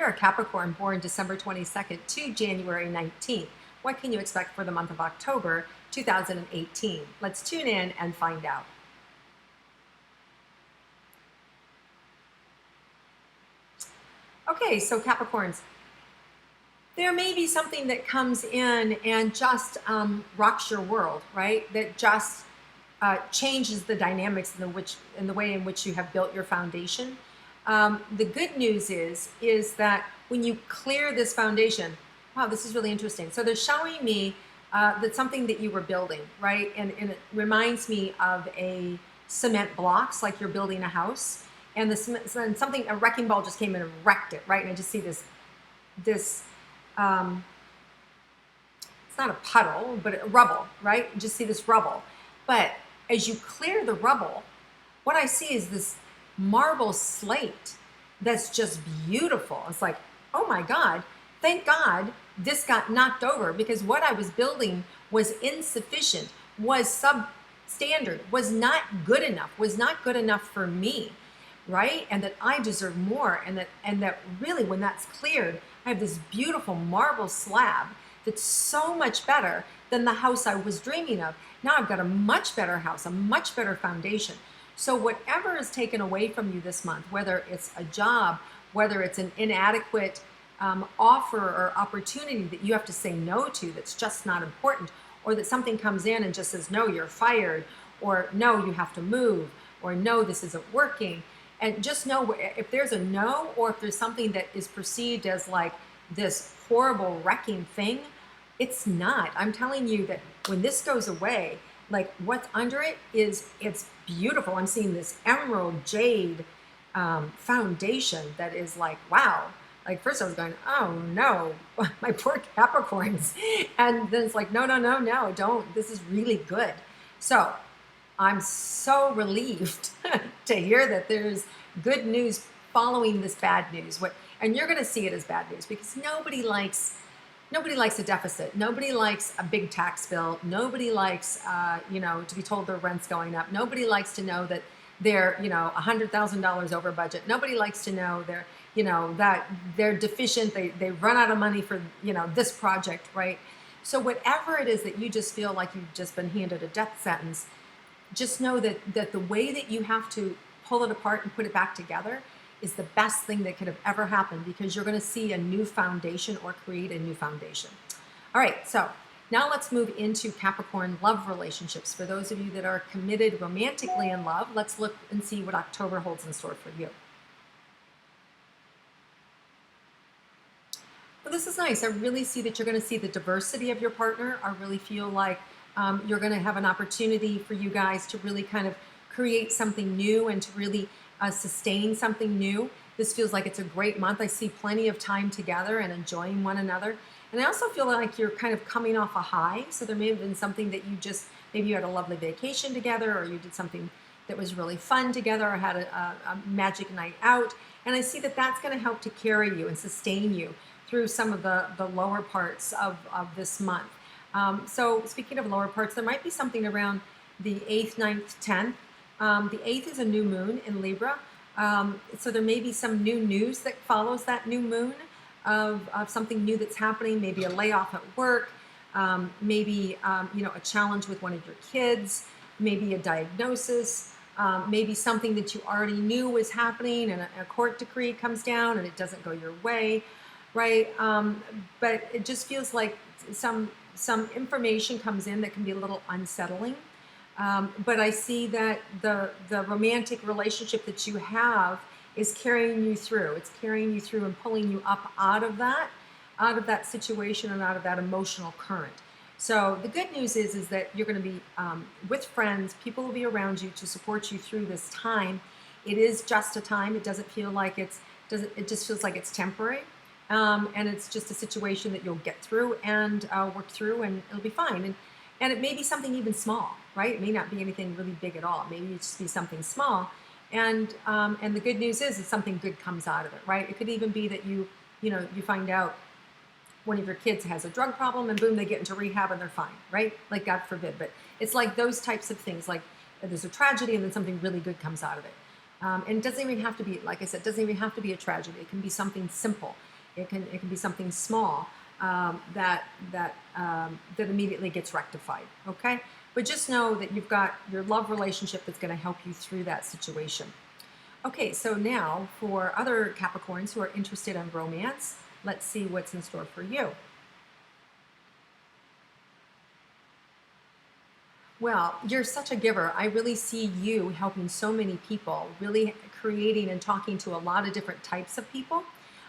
you're a Capricorn born December 22nd to January 19th, what can you expect for the month of October 2018? Let's tune in and find out. Okay, so Capricorns, there may be something that comes in and just rocks your world, right? That just changes the dynamics in the way in which you have built your foundation. The good news is that when you clear this foundation, wow, this is really interesting. So they're showing me that something that you were building, right? And it reminds me of a cement blocks, like you're building a house, and a wrecking ball just came in and wrecked it, right? And I just see this it's not a puddle, but rubble, right? You just see this rubble. But as you clear the rubble, what I see is this marble slate that's just beautiful. It's like, oh my God, thank God this got knocked over, because what I was building was insufficient, was substandard, was not good enough for me, right? And that I deserve more, and that really, when that's cleared, I have this beautiful marble slab that's so much better than the house I was dreaming of. Now I've got a much better house, a much better foundation. So whatever is taken away from you this month, whether it's a job, whether it's an inadequate offer or opportunity that you have to say no to, that's just not important, or that something comes in and just says, no, you're fired, or no, you have to move, or no, this isn't working. And just know, if there's a no, or if there's something that is perceived as like this horrible wrecking thing, it's not. I'm telling you that when this goes away, like what's under it it's beautiful. I'm seeing this emerald jade foundation that is like, wow. Like first I was going, oh no, my poor Capricorns. And then it's like, no, don't. This is really good. So I'm so relieved to hear that there's good news following this bad news. And you're going to see it as bad news, because nobody likes a deficit. Nobody likes a big tax bill. Nobody likes, to be told their rent's going up. Nobody likes to know that they're, $100,000 over budget. Nobody likes to know that they're deficient. They run out of money for, this project, right? So whatever it is that you just feel like you've just been handed a death sentence, just know that the way that you have to pull it apart and put it back together is the best thing that could have ever happened, because you're going to see a new foundation or create a new foundation. All right, so now let's move into Capricorn love relationships. For those of you that are committed romantically in love, let's look and see what October holds in store for you. Well, this is nice. I really see that you're going to see the diversity of your partner. I really feel like you're going to have an opportunity for you guys to really kind of create something new and to really sustain something new. This feels like it's a great month. I see plenty of time together and enjoying one another. And I also feel like you're kind of coming off a high. So there may have been something that maybe you had a lovely vacation together, or you did something that was really fun together, or had a magic night out. And I see that that's going to help to carry you and sustain you through some of the lower parts of this month. So speaking of lower parts, there might be something around the 8th, 9th, 10th. The 8th is a new moon in Libra. So there may be some new news that follows that new moon of something new that's happening, maybe a layoff at work, maybe a challenge with one of your kids, maybe a diagnosis, maybe something that you already knew was happening and a court decree comes down and it doesn't go your way, right? But it just feels like some information comes in that can be a little unsettling. But I see that the romantic relationship that you have is carrying you through. It's carrying you through and pulling you up out of that situation and out of that emotional current. So the good news is that you're going to be with friends. People will be around you to support you through this time. It is just a time. It doesn't feel like it just feels like it's temporary. And it's just a situation that you'll get through and work through, and it'll be fine. And it may be something even small, right? It may not be anything really big at all. Maybe it just be something small. And the good news is that something good comes out of it, right? It could even be that you find out one of your kids has a drug problem and boom, they get into rehab and they're fine, right? Like, God forbid. But it's like those types of things, like there's a tragedy and then something really good comes out of it. And it doesn't even have to be, like I said, it doesn't even have to be a tragedy. It can be something simple. It can be something small that immediately gets rectified. Okay, but just know that you've got your love relationship that's going to help you through that situation. Okay, so now for other Capricorns who are interested in romance, let's see what's in store for you. Well, you're such a giver. I really see you helping so many people, really creating and talking to a lot of different types of people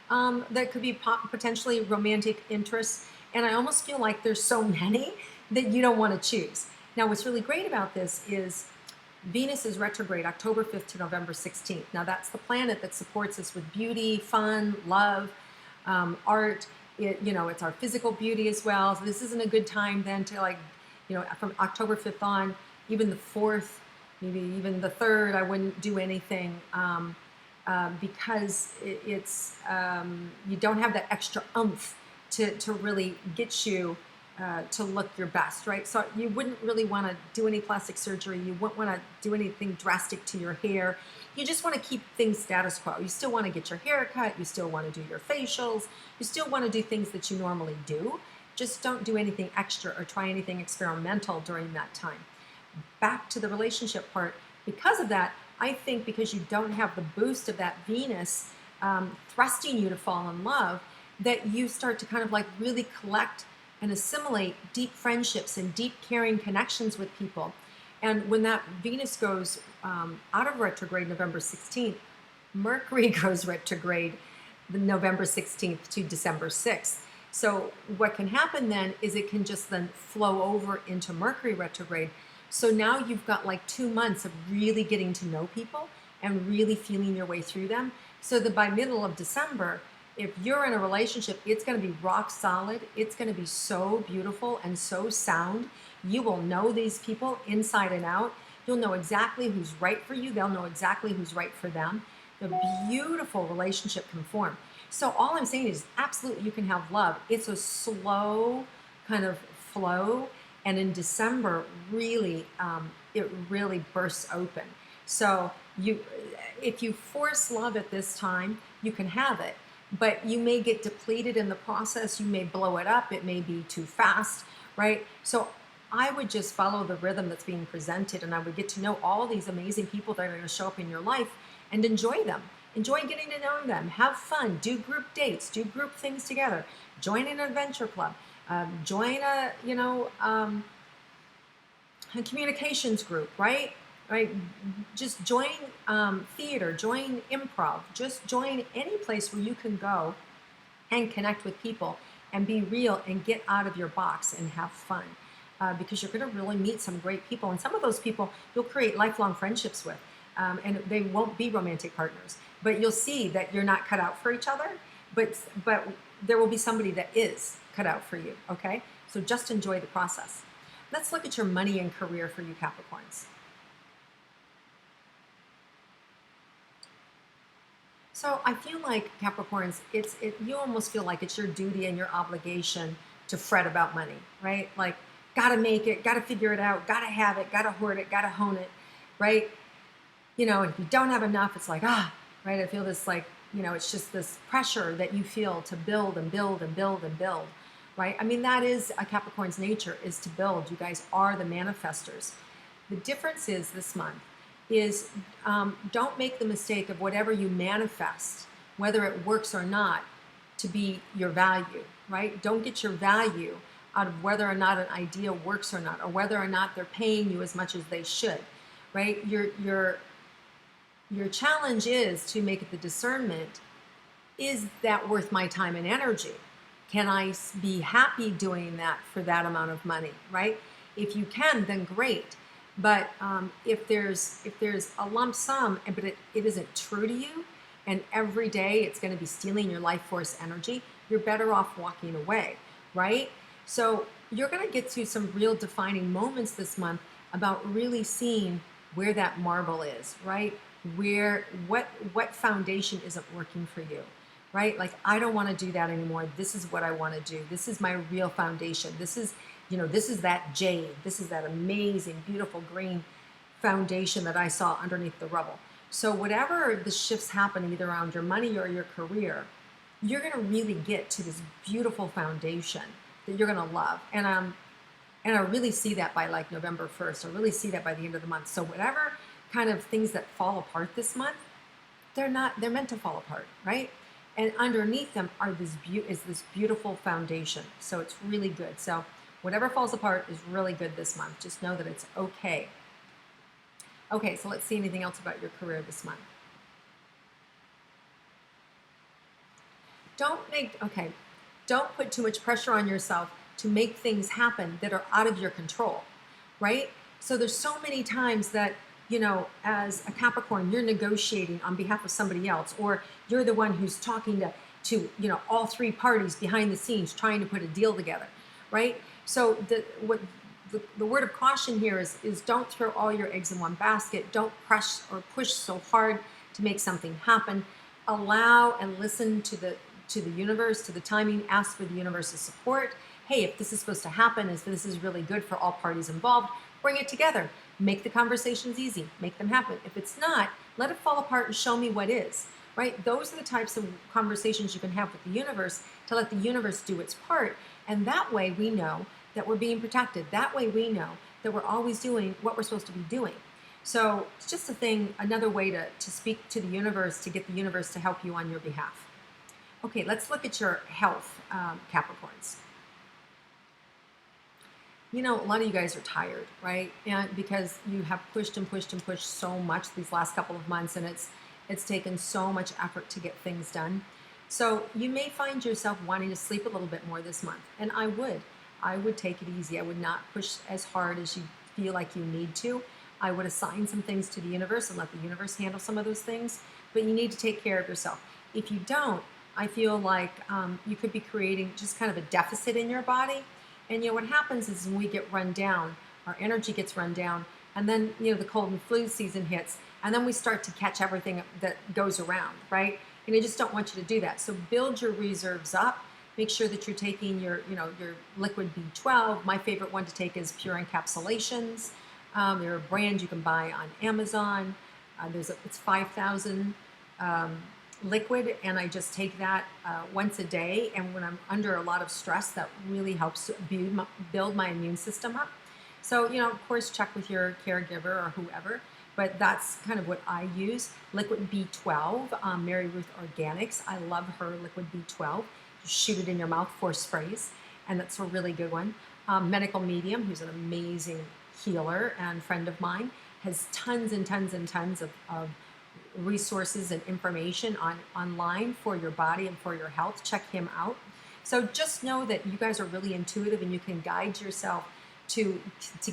that could be potentially romantic interests. And I almost feel like there's so many that you don't want to choose. Now, what's really great about this is Venus is retrograde October 5th to November 16th. Now, that's the planet that supports us with beauty, fun, love, art. It's our physical beauty as well. So this isn't a good time then to from October 5th on, even the 4th, maybe even the 3rd, I wouldn't do anything because you don't have that extra oomph to really get you to look your best, right? So you wouldn't really want to do any plastic surgery. You wouldn't want to do anything drastic to your hair. You just want to keep things status quo. You still want to get your hair cut. You still want to do your facials. You still want to do things that you normally do. Just don't do anything extra or try anything experimental during that time. Back to the relationship part. Because of that, I think because you don't have the boost of that Venus thrusting you to fall in love, that you start to kind of like really collect and assimilate deep friendships and deep caring connections with people. And when that Venus goes out of retrograde November 16th, Mercury goes retrograde November 16th to December 6th. So what can happen then is it can just then flow over into Mercury retrograde. So now you've got like 2 months of really getting to know people and really feeling your way through them. So that by middle of December, if you're in a relationship, it's going to be rock solid. It's going to be so beautiful and so sound. You will know these people inside and out. You'll know exactly who's right for you. They'll know exactly who's right for them. A beautiful relationship can form. So all I'm saying is absolutely you can have love. It's a slow kind of flow. And in December, really, it really bursts open. So if you force love at this time, you can have it. But you may get depleted in the process. You may blow it up. It may be too fast, right? So I would just follow the rhythm that's being presented, and I would get to know all these amazing people that are going to show up in your life and enjoy them. Enjoy getting to know them. Have fun. Do group dates. Do group things together. Join an adventure club. Join a communications group, right? Right. Just join theater. Join improv. Just join any place where you can go and connect with people and be real and get out of your box and have fun. Because you're going to really meet some great people, and some of those people you'll create lifelong friendships with, and they won't be romantic partners. But you'll see that you're not cut out for each other, but there will be somebody that is cut out for you, okay? So just enjoy the process. Let's look at your money and career for you Capricorns. So I feel like Capricorns, you almost feel like it's your duty and your obligation to fret about money, right? Like, gotta make it, gotta figure it out, gotta have it, gotta hoard it, gotta hone it, right? And if you don't have enough, it's like, right? I feel this like, it's just this pressure that you feel to build and build and build and build, right? I mean, that is a Capricorn's nature, is to build. You guys are the manifestors. The difference is this month is don't make the mistake of whatever you manifest, whether it works or not, to be your value, right? Don't get your value out of whether or not an idea works or not, or whether or not they're paying you as much as they should, right? Your challenge is to make the discernment, is that worth my time and energy? Can I be happy doing that for that amount of money, right? If you can, then great. But if there's a lump sum, but it isn't true to you, and every day it's going to be stealing your life force energy, you're better off walking away, right? So you're going to get to some real defining moments this month about really seeing where that marble is, right? What foundation isn't working for you, right? Like, I don't want to do that anymore. This is what I want to do. This is my real foundation. This is that jade. This is that amazing, beautiful green foundation that I saw underneath the rubble. So whatever the shifts happen, either around your money or your career, you're going to really get to this beautiful foundation that you're going to love. And I really see that by like November 1st. I really see that by the end of the month. So whatever kind of things that fall apart this month, they're meant to fall apart, right? And underneath them are this beautiful foundation. So it's really good. So whatever falls apart is really good this month. Just know that it's okay. Okay, so let's see anything else about your career this month. Don't put too much pressure on yourself to make things happen that are out of your control, right? So there's so many times that, as a Capricorn, you're negotiating on behalf of somebody else, or you're the one who's talking to all three parties behind the scenes trying to put a deal together, right? So the word of caution here is don't throw all your eggs in one basket. Don't press or push so hard to make something happen. Allow and listen to the universe, to the timing. Ask for the universe's support. Hey, if this is supposed to happen, if this is really good for all parties involved, bring it together. Make the conversations easy. Make them happen. If it's not, let it fall apart and show me what is, right? Those are the types of conversations you can have with the universe to let the universe do its part. And that way we know that we're being protected. That way we know that we're always doing what we're supposed to be doing. So it's just another way to speak to the universe, to get the universe to help you on your behalf. Okay, let's look at your health, Capricorns. A lot of you guys are tired, right? And because you have pushed and pushed and pushed so much these last couple of months, and it's taken so much effort to get things done. So you may find yourself wanting to sleep a little bit more this month. And I would take it easy. I would not push as hard as you feel like you need to. I would assign some things to the universe and let the universe handle some of those things. But you need to take care of yourself. If you don't, I feel like you could be creating just kind of a deficit in your body. And what happens is when we get run down, our energy gets run down, and then the cold and flu season hits, and then we start to catch everything that goes around, right? And I just don't want you to do that. So build your reserves up. Make sure that you're taking your liquid B12. My favorite one to take is Pure Encapsulations. There are brands you can buy on Amazon. It's 5,000 liquid, and I just take that once a day. And when I'm under a lot of stress, that really helps to build my immune system up. So, of course, check with your caregiver or whoever, but that's kind of what I use. Liquid B12, Mary Ruth Organics. I love her liquid B12. You shoot it in your mouth, 4 sprays, and that's a really good one. Medical Medium, who's an amazing healer and friend of mine, has tons and tons and tons of resources and information online for your body and for your health. Check him out. So just know that you guys are really intuitive, and you can guide yourself to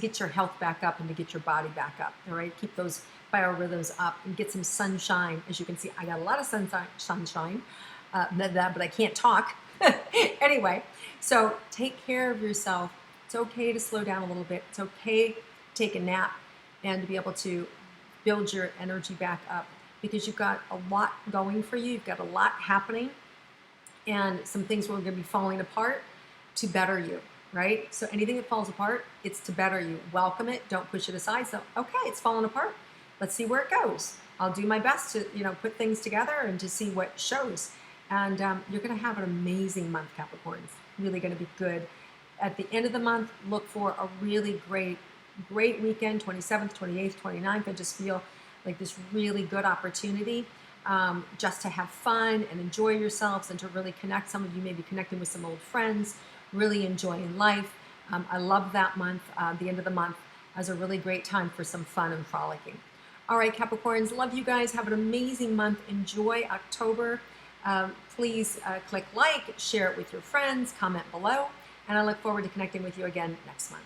get your health back up and to get your body back up. All right, keep those biorhythms up and get some sunshine. As you can see, I got a lot of sunshine, but I can't talk. Anyway, so take care of yourself. It's okay to slow down a little bit. It's okay to take a nap and to be able to build your energy back up, because you've got a lot going for you. You've got a lot happening, and some things are going to be falling apart to better you, right? So anything that falls apart, it's to better you. Welcome it. Don't push it aside. So, okay, it's falling apart. Let's see where it goes. I'll do my best to, put things together and to see what shows. And you're going to have an amazing month, Capricorns. Really going to be good. At the end of the month, look for a really great weekend, 27th, 28th, 29th. I just feel like this really good opportunity just to have fun and enjoy yourselves and to really connect. Some of you may be connecting with some old friends, really enjoying life. I love that month, the end of the month, as a really great time for some fun and frolicking. All right, Capricorns, love you guys. Have an amazing month. Enjoy October. Please click like, share it with your friends, comment below, and I look forward to connecting with you again next month.